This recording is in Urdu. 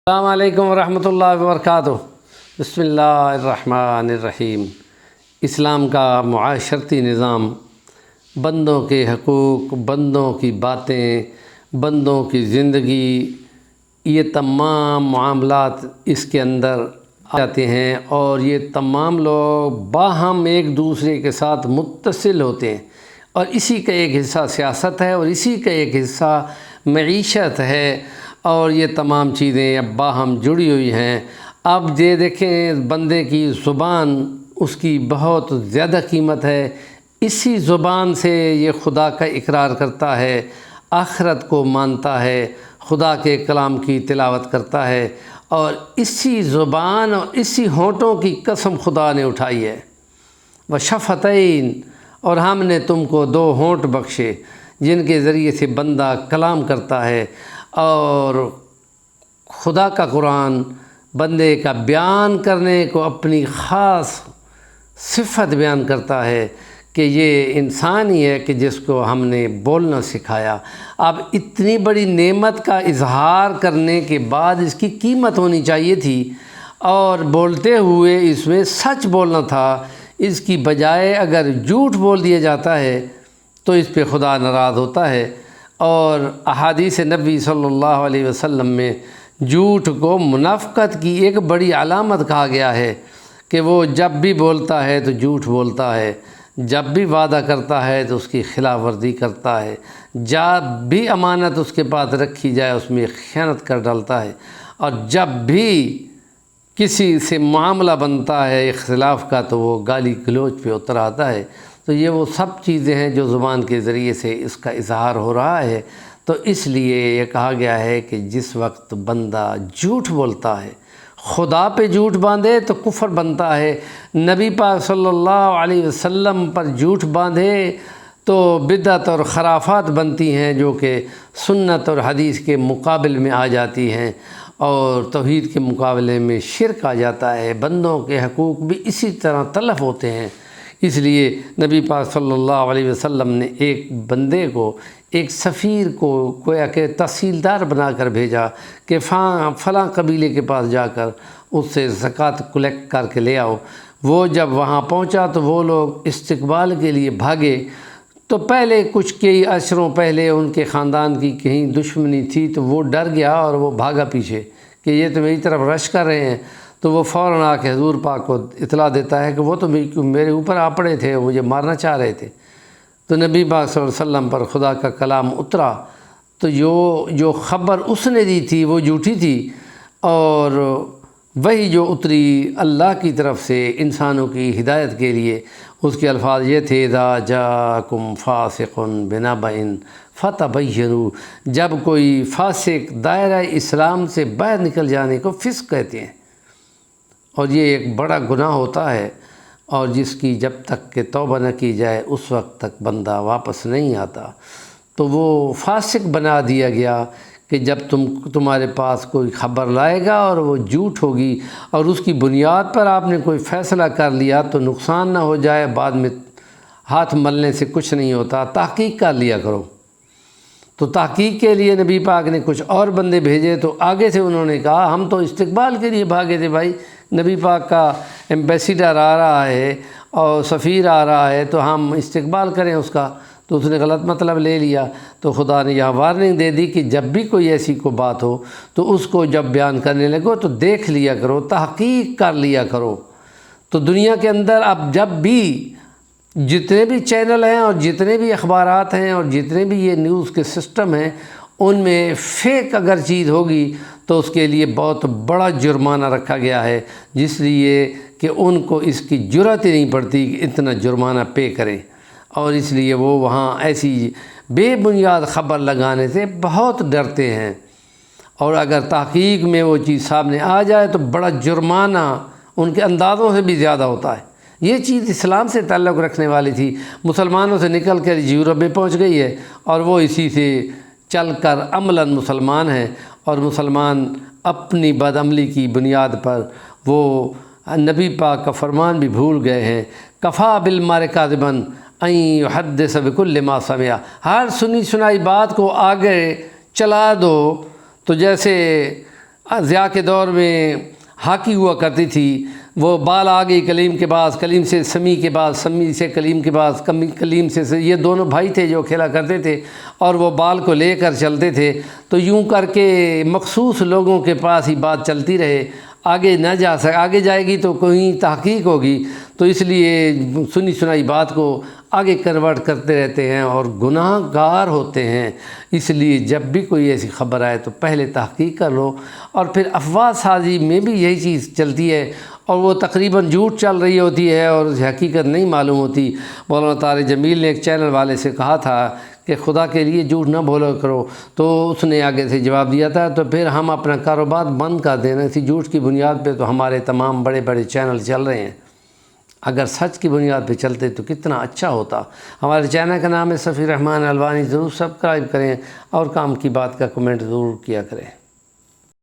السلام علیکم ورحمۃ اللہ وبرکاتہ۔ بسم اللہ الرحمن الرحیم۔ اسلام کا معاشرتی نظام، بندوں کے حقوق، بندوں کی باتیں، بندوں کی زندگی، یہ تمام معاملات اس کے اندر آ جاتے ہیں اور یہ تمام لوگ باہم ایک دوسرے کے ساتھ متصل ہوتے ہیں، اور اسی کا ایک حصہ سیاست ہے اور اسی کا ایک حصہ معیشت ہے، اور یہ تمام چیزیں اب باہم جڑی ہوئی ہیں۔ اب یہ دیکھیں، بندے کی زبان اس کی بہت زیادہ قیمت ہے۔ اسی زبان سے یہ خدا کا اقرار کرتا ہے، آخرت کو مانتا ہے، خدا کے کلام کی تلاوت کرتا ہے، اور اسی زبان اور اسی ہونٹوں کی قسم خدا نے اٹھائی ہے۔ وشفتین، اور ہم نے تم کو دو ہونٹ بخشے جن کے ذریعے سے بندہ کلام کرتا ہے، اور خدا کا قرآن بندے کا بیان کرنے کو اپنی خاص صفت بیان کرتا ہے کہ یہ انسان ہی ہے کہ جس کو ہم نے بولنا سکھایا۔ اب اتنی بڑی نعمت کا اظہار کرنے کے بعد اس کی قیمت ہونی چاہیے تھی، اور بولتے ہوئے اس میں سچ بولنا تھا۔ اس کی بجائے اگر جھوٹ بول دیا جاتا ہے تو اس پہ خدا ناراض ہوتا ہے، اور احادیث نبی صلی اللہ علیہ وسلم میں جھوٹ کو منافقت کی ایک بڑی علامت کہا گیا ہے کہ وہ جب بھی بولتا ہے تو جھوٹ بولتا ہے، جب بھی وعدہ کرتا ہے تو اس کی خلاف ورزی کرتا ہے، جب بھی امانت اس کے پاس رکھی جائے اس میں خیانت کر ڈالتا ہے، اور جب بھی کسی سے معاملہ بنتا ہے اختلاف کا تو وہ گالی گلوچ پہ اتر آتا ہے۔ تو یہ وہ سب چیزیں ہیں جو زبان کے ذریعے سے اس کا اظہار ہو رہا ہے۔ تو اس لیے یہ کہا گیا ہے کہ جس وقت بندہ جھوٹ بولتا ہے، خدا پہ جھوٹ باندھے تو کفر بنتا ہے، نبی پاک صلی اللہ علیہ وسلم پر جھوٹ باندھے تو بدعت اور خرافات بنتی ہیں جو کہ سنت اور حدیث کے مقابل میں آ جاتی ہیں، اور توحید کے مقابلے میں شرک آ جاتا ہے۔ بندوں کے حقوق بھی اسی طرح تلف ہوتے ہیں۔ اس لیے نبی پاک صلی اللہ علیہ وسلم نے ایک بندے کو، ایک سفیر کو گویا کہ تحصیلدار بنا کر بھیجا کہ فلاں قبیلے کے پاس جا کر اس سے زکوٰۃ کلیکٹ کر کے لے آؤ۔ وہ جب وہاں پہنچا تو وہ لوگ استقبال کے لیے بھاگے، تو پہلے کئی عشروں پہلے ان کے خاندان کی کہیں دشمنی تھی تو وہ ڈر گیا اور وہ بھاگا پیچھے کہ یہ تو میری طرف رش کر رہے ہیں۔ تو وہ فوراً آ کے حضور پاک کو اطلاع دیتا ہے کہ وہ تو میرے اوپر آ پڑے تھے، مجھے مارنا چاہ رہے تھے۔ تو نبی پاک صلی اللہ علیہ وسلم پر خدا کا کلام اترا، تو جو خبر اس نے دی تھی وہ جھوٹی تھی، اور وہی جو اتری اللہ کی طرف سے انسانوں کی ہدایت کے لیے، اس کے الفاظ یہ تھے: اذا جاءکم فاسق بنبأ فتبینوا، جب کوئی فاسق دائرہ اسلام سے باہر نکل جانے کو فسق کہتے ہیں، اور یہ ایک بڑا گناہ ہوتا ہے، اور جس کی جب تک کہ توبہ نہ کی جائے اس وقت تک بندہ واپس نہیں آتا۔ تو وہ فاسق بنا دیا گیا کہ جب تمہارے پاس کوئی خبر لائے گا اور وہ جھوٹ ہوگی اور اس کی بنیاد پر آپ نے کوئی فیصلہ کر لیا تو نقصان نہ ہو جائے، بعد میں ہاتھ ملنے سے کچھ نہیں ہوتا، تحقیق کر لیا کرو۔ تو تحقیق کے لیے نبی پاک نے کچھ اور بندے بھیجے، تو آگے سے انہوں نے کہا ہم تو استقبال کے لیے بھاگے تھے بھائی، نبی پاک کا ایمبیسیڈر آ رہا ہے اور سفیر آ رہا ہے تو ہم استقبال کریں اس کا۔ تو اس نے غلط مطلب لے لیا، تو خدا نے یہاں وارننگ دے دی کہ جب بھی کوئی ایسی کو بات ہو تو اس کو جب بیان کرنے لگو تو دیکھ لیا کرو، تحقیق کر لیا کرو۔ تو دنیا کے اندر اب جب بھی جتنے بھی چینل ہیں اور جتنے بھی اخبارات ہیں اور جتنے بھی یہ نیوز کے سسٹم ہیں، ان میں فیک اگر چیز ہوگی تو اس کے لیے بہت بڑا جرمانہ رکھا گیا ہے، جس لیے کہ ان کو اس کی جرأت ہی نہیں پڑتی کہ اتنا جرمانہ پے کریں، اور اس لیے وہ وہاں ایسی بے بنیاد خبر لگانے سے بہت ڈرتے ہیں، اور اگر تحقیق میں وہ چیز سامنے آ جائے تو بڑا جرمانہ ان کے اندازوں سے بھی زیادہ ہوتا ہے۔ یہ چیز اسلام سے تعلق رکھنے والی تھی، مسلمانوں سے نکل کر یورپ میں پہنچ گئی ہے، اور وہ اسی سے چل کر عملاً مسلمان ہیں، اور مسلمان اپنی بدعملی کی بنیاد پر وہ نبی پاک کا فرمان بھی بھول گئے ہیں۔ کفا بالمرء کاذبا ان یحدث بکل ما سمع، ہر سنی سنائی بات کو آگے چلا دو، تو جیسے ضیاء کے دور میں ہاکی ہوا کرتی تھی، وہ بال آ گئی کلیم کے پاس، کلیم سے سمی کے پاس، سمی سے کلیم کے پاس، کلیم سے یہ دونوں بھائی تھے جو کھیلا کرتے تھے اور وہ بال کو لے کر چلتے تھے، تو یوں کر کے مخصوص لوگوں کے پاس ہی بات چلتی رہے، آگے نہ آگے جائے گی تو کوئی تحقیق ہوگی، تو اس لیے سنی سنائی بات کو آگے کنورٹ کرتے رہتے ہیں اور گناہ گار ہوتے ہیں۔ اس لیے جب بھی کوئی ایسی خبر آئے تو پہلے تحقیق کر لو، اور پھر افواہ سازی میں بھی یہی چیز چلتی ہے اور وہ تقریباً جھوٹ چل رہی ہوتی ہے اور حقیقت نہیں معلوم ہوتی۔ مولانا طارق جمیل نے ایک چینل والے سے کہا تھا کہ خدا کے لیے جھوٹ نہ بولا کرو، تو اس نے آگے سے جواب دیا تھا تو پھر ہم اپنا کاروبار بند کر دینا، اسی جھوٹ کی بنیاد پہ تو ہمارے تمام بڑے بڑے چینل چل رہے ہیں، اگر سچ کی بنیاد پہ چلتے تو کتنا اچھا ہوتا۔ ہمارے چینل کا نام ہے صفی الرحمن الوانی، ضرور سبسکرائب کریں اور کام کی بات کا کمنٹ ضرور کیا کریں۔